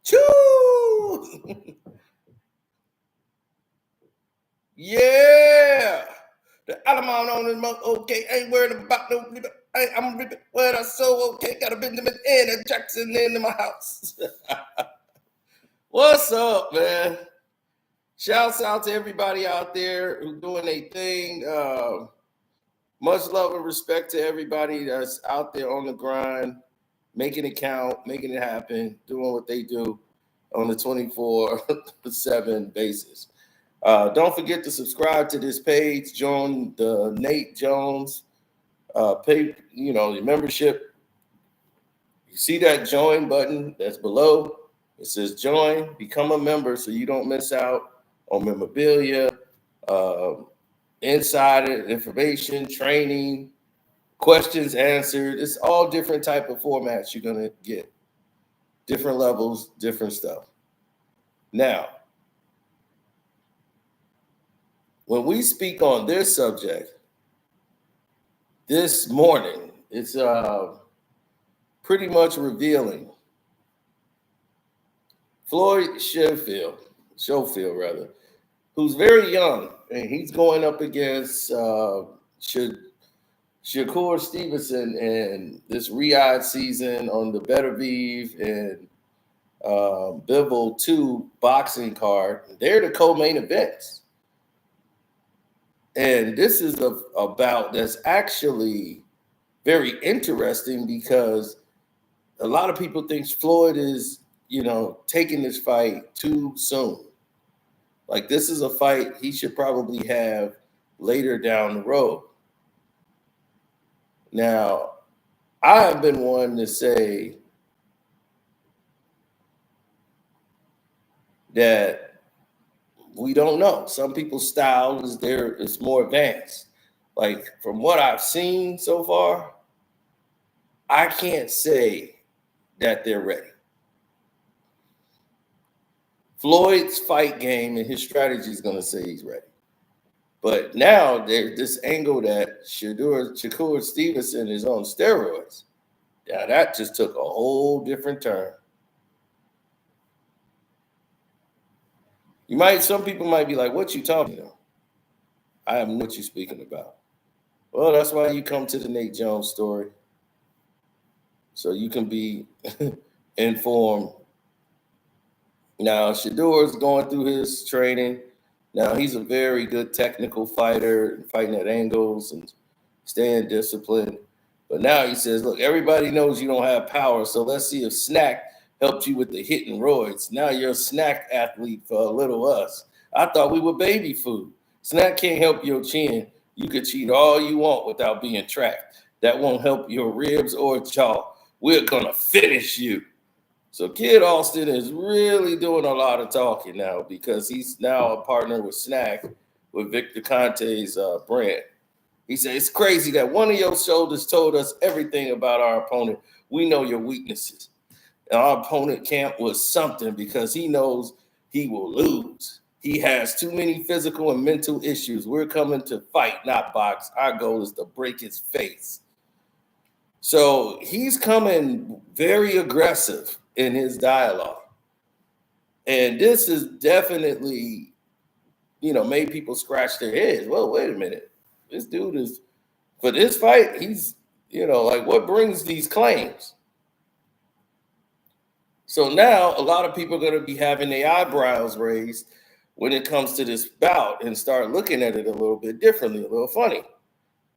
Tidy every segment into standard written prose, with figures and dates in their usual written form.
Choo! Yeah. The Alamo on this month, okay. Ain't worried about no. I'm ripping what I sow, okay. Got a Benjamin and a Jackson in my house. What's up, man? Shouts out to everybody out there who's doing a thing. Much love and respect to everybody that's out there on the grind, making it count, making it happen, doing what they do on the 24/7 basis. Don't forget to subscribe to this page. Join the Nate Jones pay. Your membership. You see that join button that's below? It says join. Become a member so you don't miss out on memorabilia, insider information, training, questions answered. It's all different type of formats you're gonna get. Different levels, different stuff. Now, when we speak on this subject this morning, it's pretty much revealing. Floyd Schofield, who's very young, and he's going up against Shakur Stevenson in this Riyadh season on the Better Vive and Bivol 2 boxing card. They're the co-main events. And this is a bout that's actually very interesting because a lot of people think Floyd is, taking this fight too soon. Like, this is a fight he should probably have later down the road. Now, I have been one to say that we don't know. Some people's style is more advanced. Like, from what I've seen so far, I can't say that they're ready. Floyd's fight game and his strategy is going to say he's ready. But now there's this angle that Shakur Stevenson is on steroids. Yeah, that just took a whole different turn. Some people might be like, what you talking about? I have no what you're speaking about. Well, that's why you come to the Nate Jones story. So you can be informed. Now, Shador is going through his training. Now, he's a very good technical fighter, fighting at angles and staying disciplined. But now he says, look, everybody knows you don't have power, so let's see if Snack helped you with the hitting roids. Now you're a snack athlete for a little us. I thought we were baby food. Snack can't help your chin. You could cheat all you want without being tracked. That won't help your ribs or jaw. We're going to finish you. So Kid Austin is really doing a lot of talking now because he's now a partner with Snack with Victor Conte's brand. He said, it's crazy that one of your shoulders told us everything about our opponent. We know your weaknesses. And our opponent camp was something because he knows he will lose. He has too many physical and mental issues. We're coming to fight, not box. Our goal is to break his face. So he's coming very aggressive in his dialogue. And this is definitely, made people scratch their heads. Well, wait a minute. This dude is, for this fight, he's, what brings these claims? So now a lot of people are going to be having their eyebrows raised when it comes to this bout and start looking at it a little bit differently, a little funny.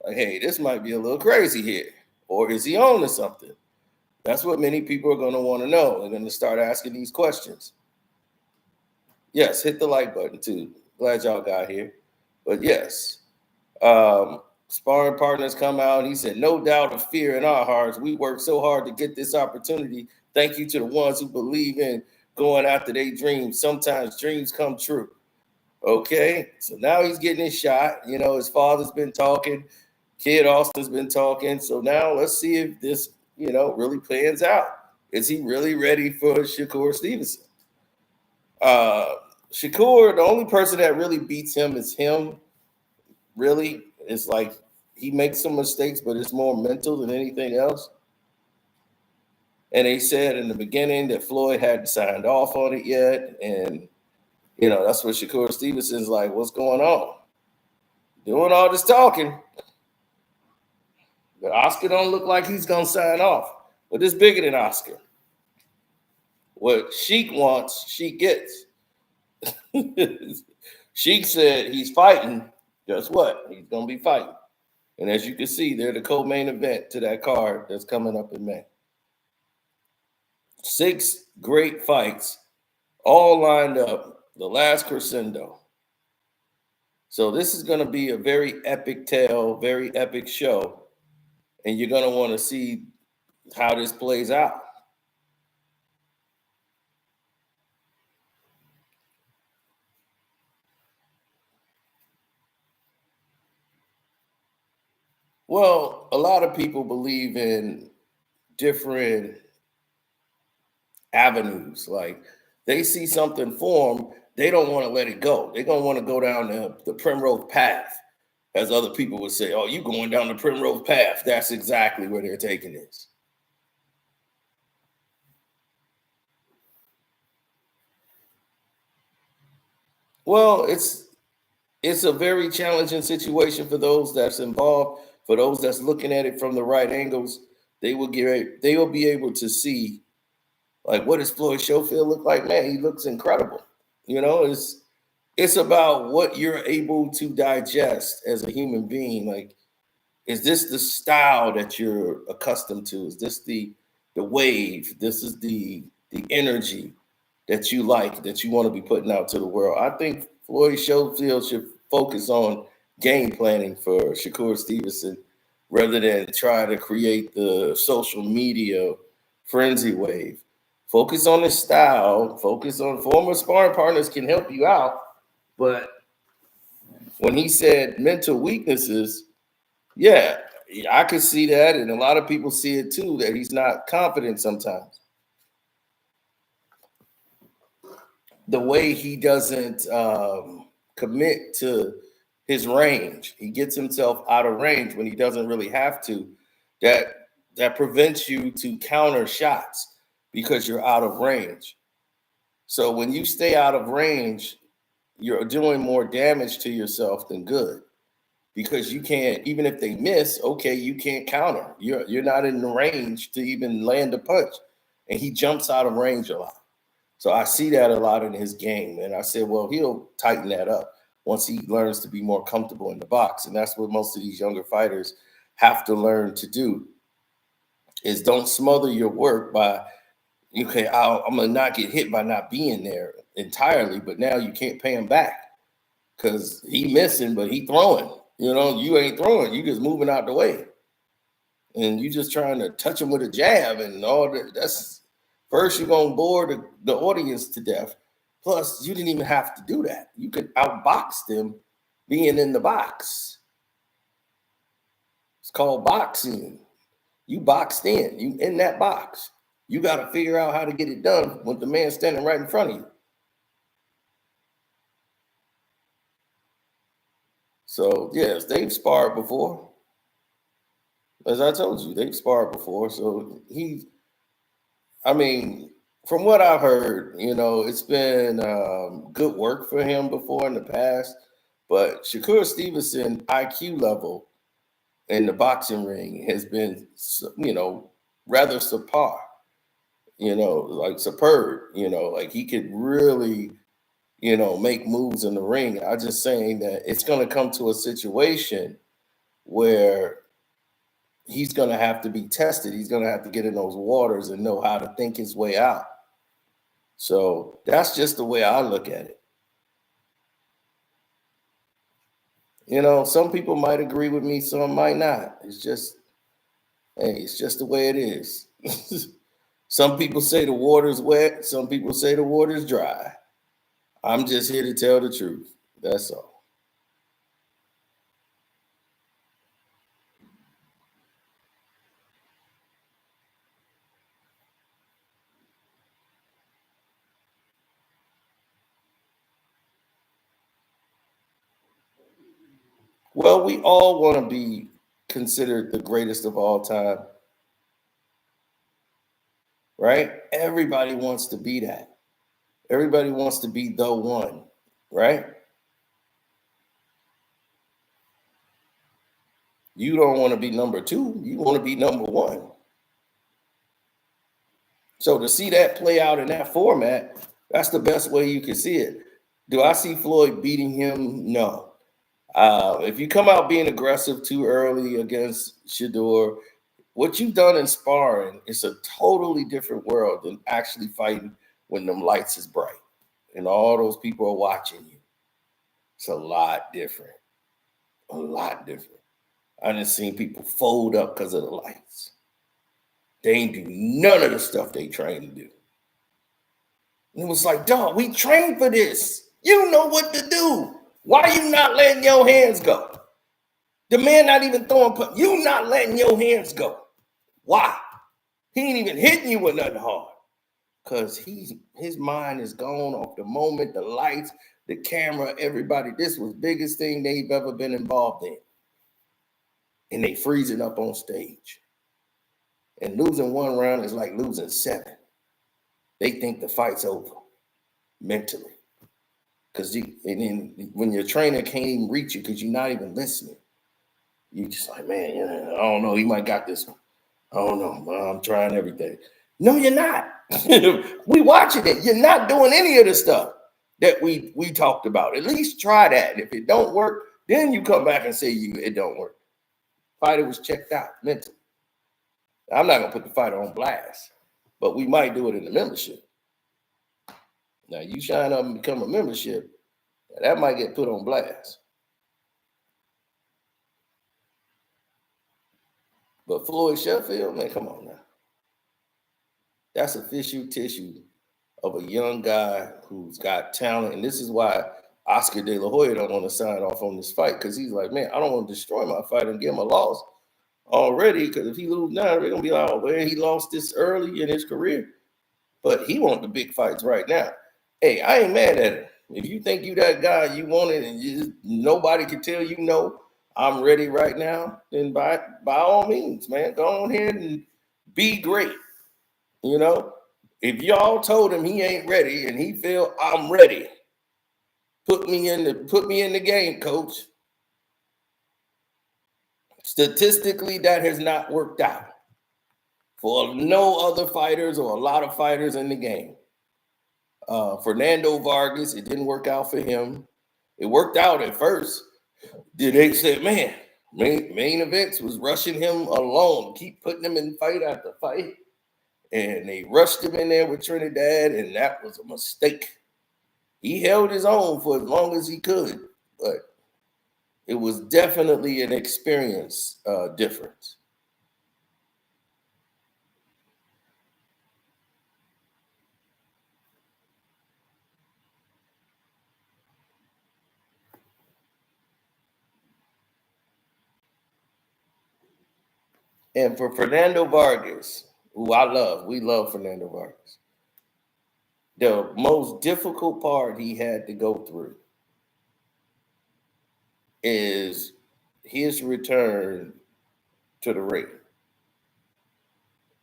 Like, hey, this might be a little crazy here. Or is he on to something? That's what many people are going to want to know. They're going to start asking these questions. Yes, hit the like button too. Glad y'all got here. But yes, sparring partners come out. And he said, no doubt of fear in our hearts. We worked so hard to get this opportunity. Thank you to the ones who believe in going after their dreams. Sometimes dreams come true. Okay, so now he's getting his shot. His father's been talking. Kid Austin's been talking. So now let's see if this, really pans out. Is he really ready for Shakur Stevenson? Shakur, the only person that really beats him is him. Really, it's like he makes some mistakes, but it's more mental than anything else. And they said in the beginning that Floyd hadn't signed off on it yet. And, that's what Shakur Stevenson's like, what's going on? Doing all this talking. But Oscar don't look like he's going to sign off. But it's bigger than Oscar. What Sheik wants, Sheik gets. Sheik said he's fighting. Guess what? He's going to be fighting. And as you can see, they're the co-main event to that card that's coming up in May. 6 great fights, all lined up, the last crescendo. So this is going to be a very epic tale, very epic show. And you're going to want to see how this plays out. Well, a lot of people believe in different avenues. Like they see something form, they don't want to let it go. They're going to want to go down the primrose path, as other people would say. Oh, you going down the primrose path. That's exactly where they're taking this. Well, it's a very challenging situation for those that's involved. For those that's looking at it from the right angles, they will be able to see, like, what does Floyd Schofield look like? Man, he looks incredible. It's about what you're able to digest as a human being. Like, is this the style that you're accustomed to? Is this the wave? This is the energy that you like, that you want to be putting out to the world. I think Floyd Schofield should focus on game planning for Shakur Stevenson rather than try to create the social media frenzy wave. Focus on the style, focus on former sparring partners can help you out. But when he said mental weaknesses, yeah, I could see that. And a lot of people see it too, that he's not confident sometimes. The way he doesn't commit to his range, he gets himself out of range when he doesn't really have to. That prevents you to counter shots because you're out of range. So when you stay out of range, you're doing more damage to yourself than good, because you can't, even if they miss, okay, you can't counter. You're not in the range to even land a punch, and he jumps out of range a lot. So I see that a lot in his game. And I said, well, he'll tighten that up once he learns to be more comfortable in the box. And that's what most of these younger fighters have to learn to do, is don't smother your work by, okay, I'm going to not get hit by not being there entirely, but now you can't pay him back because he missing, but he throwing. You ain't throwing. You just moving out the way. And you just trying to touch him with a jab and all that. That's first, you're going to bore the audience to death. Plus, you didn't even have to do that. You could outbox them being in the box. It's called boxing. You boxed in. You in that box. You got to figure out how to get it done with the man standing right in front of you. So, yes, they've sparred before. As I told you, they've sparred before. So from what I've heard, it's been good work for him before in the past. But Shakur Stevenson IQ level in the boxing ring has been, rather subpar, like superb, like he could really, make moves in the ring. I'm just saying that it's going to come to a situation where he's going to have to be tested. He's going to have to get in those waters and know how to think his way out. So that's just the way I look at it. Some people might agree with me, some might not. It's just the way it is. Some people say the water's wet, some people say the water's dry. I'm just here to tell the truth. That's all. Well, we all want to be considered the greatest of all time. right? Everybody wants to be that. Everybody wants to be the one, right? You don't want to be number two. You want to be number one. So to see that play out in that format, that's the best way you can see it. Do I see Floyd beating him? No. If you come out being aggressive too early against Shakur, what you've done in sparring is a totally different world than actually fighting when them lights is bright and all those people are watching you. It's a lot different. A lot different. I done seen people fold up because of the lights. They ain't do none of the stuff they trained to do. And it was like, dog, we trained for this. You know what to do. Why you not letting your hands go? The man not even throwing, you not letting your hands go. Why? He ain't even hitting you with nothing hard. Because his mind is gone off the moment, the lights, the camera, everybody. This was the biggest thing they've ever been involved in. And they freezing up on stage. And losing one round is like losing 7. They think the fight's over mentally. Because when your trainer can't even reach you because you're not even listening, you just like, man, I don't know. He might got this one. I don't know. I'm trying everything. No, you're not. We watching it. You're not doing any of the stuff that we talked about. At least try that. If it don't work, then you come back and say it don't work. Fighter was checked out mentally. I'm not gonna put the fighter on blast, but we might do it in the membership. Now you shine up and become a membership, that might get put on blast. But Floyd Sheffield, man, come on now. That's official tissue of a young guy who's got talent. And this is why Oscar De La Hoya don't want to sign off on this fight, because he's like, man, I don't want to destroy my fight and give him a loss already, because if he lose now, they're going to be like, oh, man, he lost this early in his career. But he wants the big fights right now. Hey, I ain't mad at him. If you think you that guy you want it and nobody can tell you no, I'm ready right now, then by all means, man, go on ahead and be great. You know, if y'all told him he ain't ready and he feel I'm ready, put me in the game, coach. Statistically, that has not worked out for no other fighters or a lot of fighters in the game. Fernando Vargas, it didn't work out for him. It worked out at first. Then they said, man, main events was rushing him alone, keep putting him in fight after fight. And they rushed him in there with Trinidad, and that was a mistake. He held his own for as long as he could, but it was definitely an experience difference. And for Fernando Vargas, who we love Fernando Vargas, the most difficult part he had to go through is his return to the ring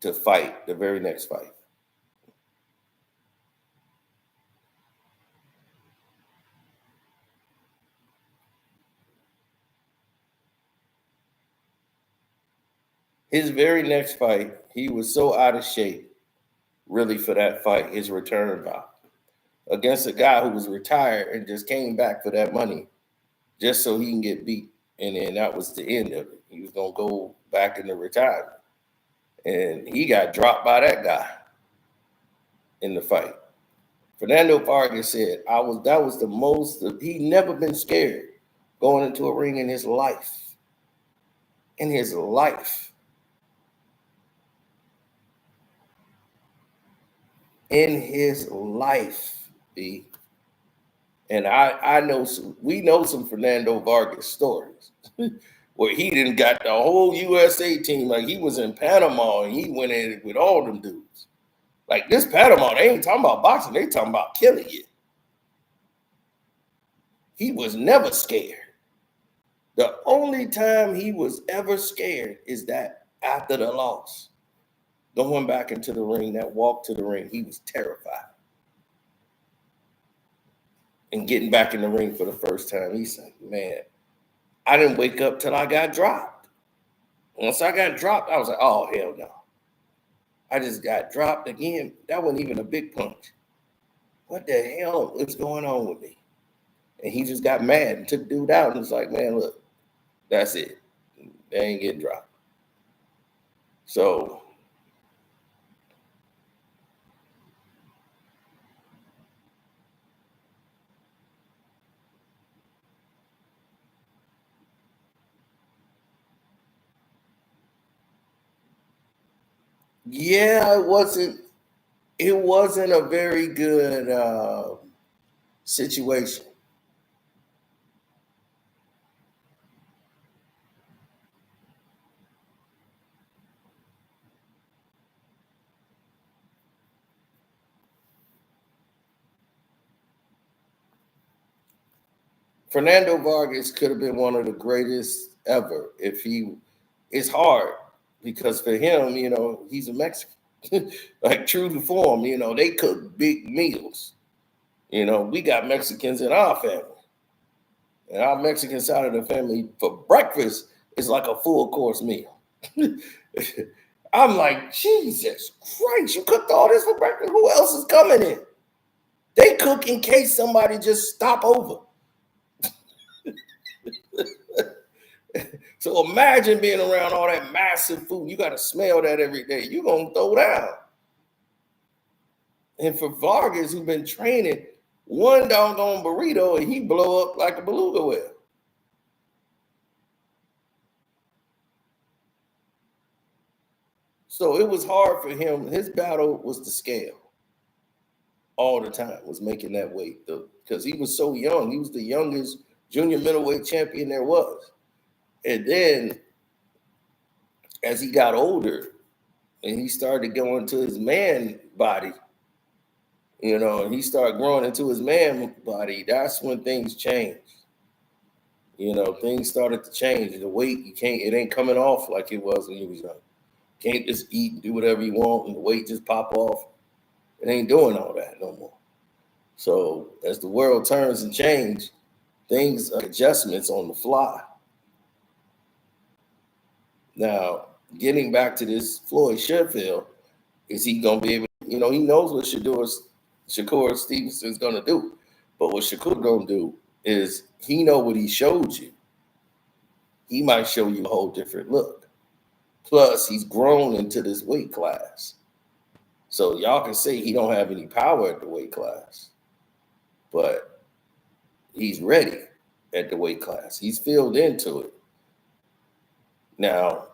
to fight the very next fight. His very next fight, he was so out of shape, really, for that fight, his return bout, against a guy who was retired and just came back for that money just so he can get beat. And then that was the end of it. He was going to go back into retirement. And he got dropped by that guy in the fight. Fernando Vargas said, that was the most, he'd never been scared going into a ring in his life. In his life. In his life, B. And we know some Fernando Vargas stories where he didn't got the whole USA team. Like he was in Panama and he went in with all them dudes. Like this Panama, they ain't talking about boxing, they talking about killing you. He was never scared. The only time he was ever scared is that after the loss. Going back into the ring, that walk to the ring, he was terrified. And getting back in the ring for the first time, he said, man, I didn't wake up till I got dropped. Once I got dropped, I was like, oh, hell no. I just got dropped again. That wasn't even a big punch. What the hell is going on with me? And he just got mad and took dude out and was like, man, look, that's it. They ain't getting dropped. So yeah, it wasn't a very good situation. Fernando Vargas could have been one of the greatest ever if he. It's hard because for him, he's a Mexican, like true to form. They cook big meals. We got Mexicans in our family, and our Mexican side of the family for breakfast is like a full course meal. I'm like, Jesus Christ, you cooked all this for breakfast? Who else is coming in? They cook in case somebody just stop over. So imagine being around all that massive food. You got to smell that every day. You're going to throw down. And for Vargas, who's been training, one doggone burrito and he blow up like a beluga whale. So it was hard for him. His battle was the scale all the time, was making that weight, because he was so young. He was the youngest junior middleweight champion there was. And then as he got older and he started going to his man body, and he started growing into his man body, that's when things changed. Things started to change. The weight, it ain't coming off like it was when he was young. Can't just eat and do whatever you want and the weight just pop off. It ain't doing all that no more. So as the world turns and change, things adjustments on the fly. Now, getting back to this Floyd Sheffield, is he gonna be able? He knows what Shakur Stevenson is gonna do, but what Shakur gonna do is he know what he showed you. He might show you a whole different look. Plus, he's grown into this weight class, so y'all can say he don't have any power at the weight class, but he's ready at the weight class. He's filled into it. Now,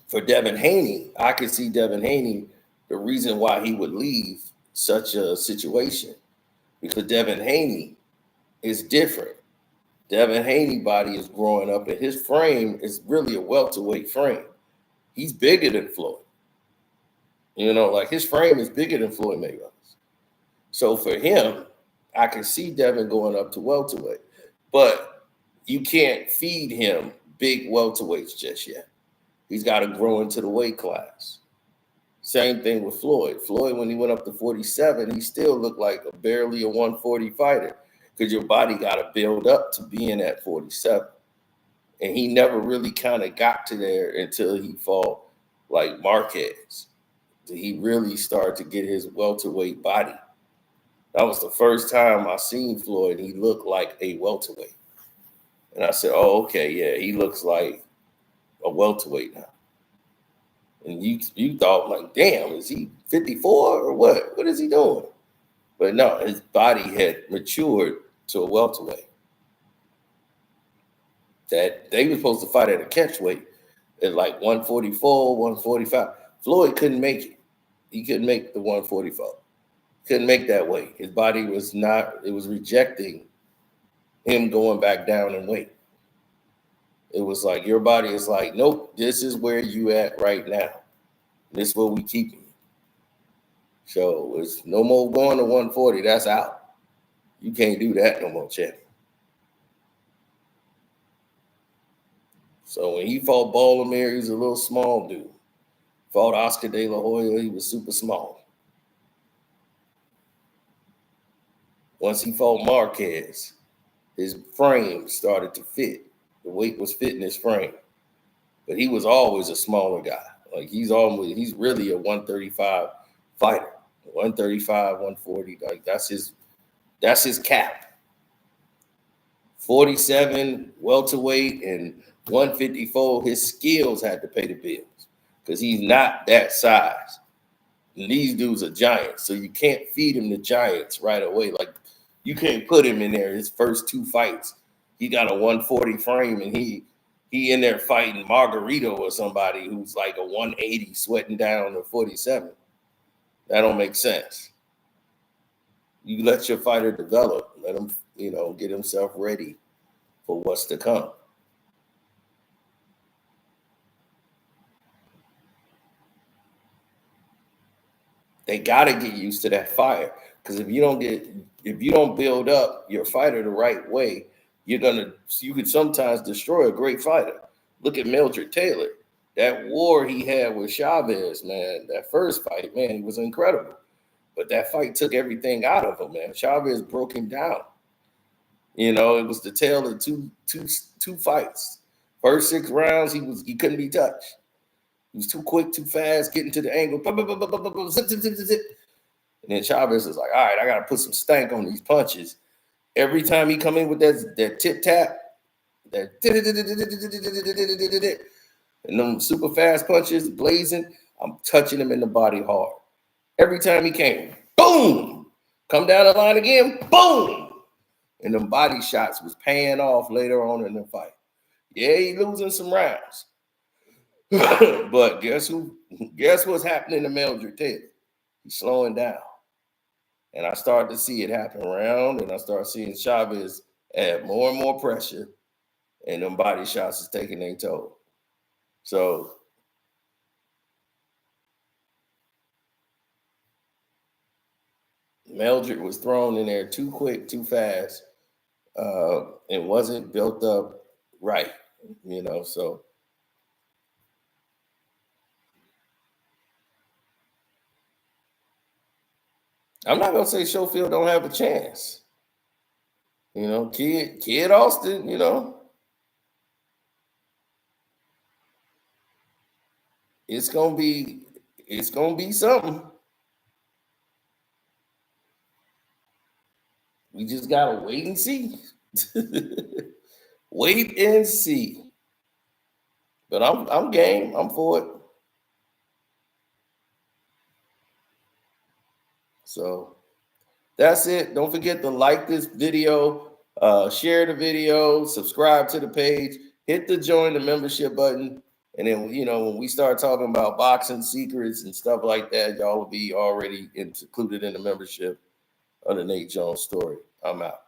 for Devin Haney, I could see Devin Haney, the reason why he would leave such a situation, because Devin Haney is different. Devin Haney body is growing up, and his frame is really a welterweight frame. He's bigger than Floyd. Like his frame is bigger than Floyd Mayweather's. So for him, I can see Devin going up to welterweight, but you can't feed him big welterweights just yet. He's got to grow into the weight class. Same thing with Floyd. Floyd, when he went up to 47, he still looked like barely a 140 fighter, because your body got to build up to being at 47. And he never really kind of got to there until he fought like Marquez. He really started to get his welterweight body. That was the first time I seen Floyd. He looked like a welterweight. And I said, oh, okay, yeah, he looks like a welterweight now. And you thought, like, damn, is he 54 or what? What is he doing? But no, his body had matured to a welterweight. That they were supposed to fight at a catchweight at like 144, 145. Floyd couldn't make it. He couldn't make the 144. Couldn't make that weight. His body was not, it was rejecting him going back down in weight. It was like, your body is like, nope, this is where you at right now. This is where we keep you. So it's no more going to 140. That's out. You can't do that no more, champion. So when he fought Baltimore, he was a little small dude. Fought Oscar De La Hoya. He was super small. Once he fought Marquez, his frame started to fit. The weight was fitting his frame. But he was always a smaller guy. Like he's really a 135 fighter. 135, 140. Like that's his cap. 47 welterweight and 154, his skills had to pay the bills because he's not that size. And these dudes are giants, so you can't feed him the giants right away. Like you can't put him in there his first 2 fights. He got a 140 frame and he in there fighting Margarito or somebody who's like a 180 sweating down to 47. That don't make sense. You let your fighter develop, let him, get himself ready for what's to come. They gotta get used to that fire. Because if you don't build up your fighter the right way, you could sometimes destroy a great fighter. Look at Mildred Taylor. That war he had with Chavez, man, that first fight, man, he was incredible. But that fight took everything out of him, man. Chavez broke him down. It was the tale of two fights. First 6 rounds, he couldn't be touched. He was too quick, too fast, getting to the angle. Zip, zip, zip, zip, zip. And then Chavez was like, all right, I got to put some stank on these punches. Every time he come in with that tip tap, that and them super fast punches blazing, I'm touching him in the body hard. Every time he came, boom, come down the line again, boom. And them body shots was paying off later on in the fight. Yeah, he losing some rounds. But guess what's happening to Mildred Taylor? He's slowing down. And I started to see it happen around, and I started seeing Chavez add more and more pressure, and them body shots is taking their toll. So Mildred was thrown in there too quick, too fast, and wasn't built up right, so. I'm not gonna say Schofield don't have a chance. Kid Austin, it's gonna be something. We just gotta wait and see. Wait and see. But I'm game. I'm for it. So that's it. Don't forget to like this video, share the video, subscribe to the page, hit the join the membership button. And then, when we start talking about boxing secrets and stuff like that, y'all will be already included in the membership of the Nate Jones Story. I'm out.